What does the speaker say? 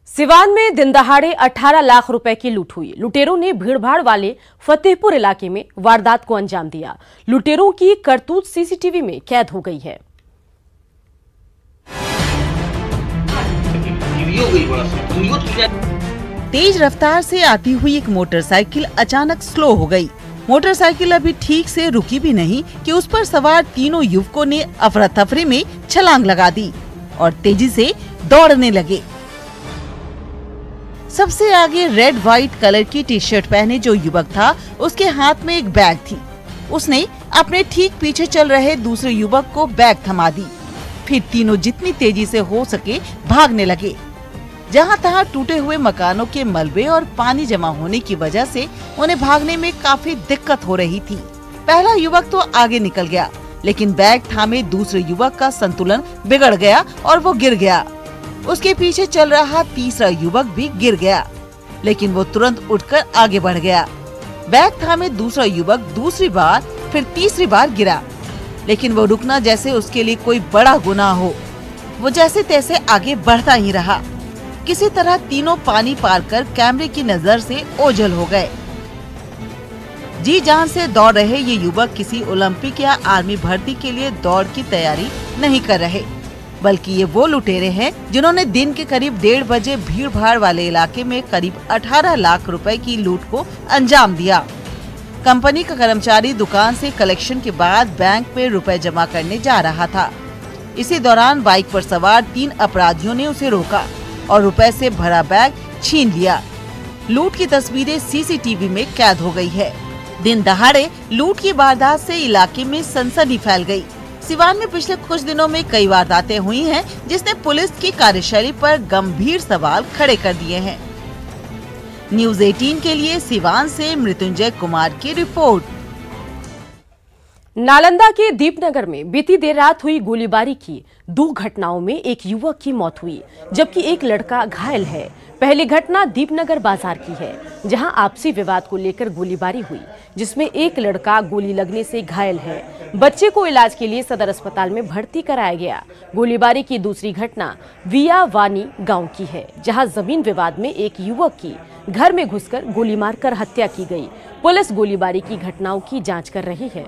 सिवान में दिन दहाड़े 18 लाख रुपए की लूट हुई। लुटेरों ने भीड़भाड़ वाले फतेहपुर इलाके में वारदात को अंजाम दिया। लुटेरों की करतूत सीसीटीवी में कैद हो गई है। तेज रफ्तार से आती हुई एक मोटरसाइकिल अचानक स्लो हो गई। मोटरसाइकिल अभी ठीक से रुकी भी नहीं कि उस पर सवार तीनों युवकों ने अफरा तफरी में छलांग लगा दी और तेजी से दौड़ने लगे। सबसे आगे रेड व्हाइट कलर की टी शर्ट पहने जो युवक था, उसके हाथ में एक बैग थी। उसने अपने ठीक पीछे चल रहे दूसरे युवक को बैग थमा दी। फिर तीनों जितनी तेजी से हो सके भागने लगे। जहां तहां टूटे हुए मकानों के मलबे और पानी जमा होने की वजह से उन्हें भागने में काफी दिक्कत हो रही थी। पहला युवक तो आगे निकल गया, लेकिन बैग थामे दूसरे युवक का संतुलन बिगड़ गया और वो गिर गया। उसके पीछे चल रहा तीसरा युवक भी गिर गया, लेकिन वो तुरंत उठकर आगे बढ़ गया। बैग थामे दूसरा युवक दूसरी बार फिर तीसरी बार गिरा, लेकिन वो रुकना जैसे उसके लिए कोई बड़ा गुनाह हो। वो जैसे तैसे आगे बढ़ता ही रहा। किसी तरह तीनों पानी पार कर कैमरे की नजर से ओझल हो गए। जी जान से दौड़ रहे ये युवक किसी ओलंपिक या आर्मी भर्ती के लिए दौड़ की तैयारी नहीं कर रहे, बल्कि ये वो लुटेरे हैं जिन्होंने दिन के करीब 1:30 बजे भीड़ भाड़ वाले इलाके में करीब 18 लाख रुपए की लूट को अंजाम दिया। कंपनी का कर्मचारी दुकान से कलेक्शन के बाद बैंक में रुपए जमा करने जा रहा था। इसी दौरान बाइक पर सवार 3 अपराधियों ने उसे रोका और रुपए से भरा बैग छीन लिया। लूट की तस्वीरें सीसीटीवी में कैद हो गई है। दिन दहाड़े लूट की वारदात से इलाके में सनसनी फैल गई। सिवान में पिछले कुछ दिनों में कई वारदातें हुई हैं, जिसने पुलिस की कार्यशैली पर गंभीर सवाल खड़े कर दिए हैं। न्यूज़ 18 के लिए सिवान से मृत्युंजय कुमार की रिपोर्ट। नालंदा के दीपनगर में बीती देर रात हुई गोलीबारी की 2 घटनाओं में एक युवक की मौत हुई, जबकि एक लड़का घायल है। पहली घटना दीपनगर बाजार की है, जहां आपसी विवाद को लेकर गोलीबारी हुई, जिसमें एक लड़का गोली लगने से घायल है। बच्चे को इलाज के लिए सदर अस्पताल में भर्ती कराया गया। गोलीबारी की दूसरी घटना वियावानी गांव की है, जहां जमीन विवाद में एक युवक की घर में घुसकर गोली मारकर हत्या की गई। पुलिस गोलीबारी की घटनाओं की जांच कर रही है।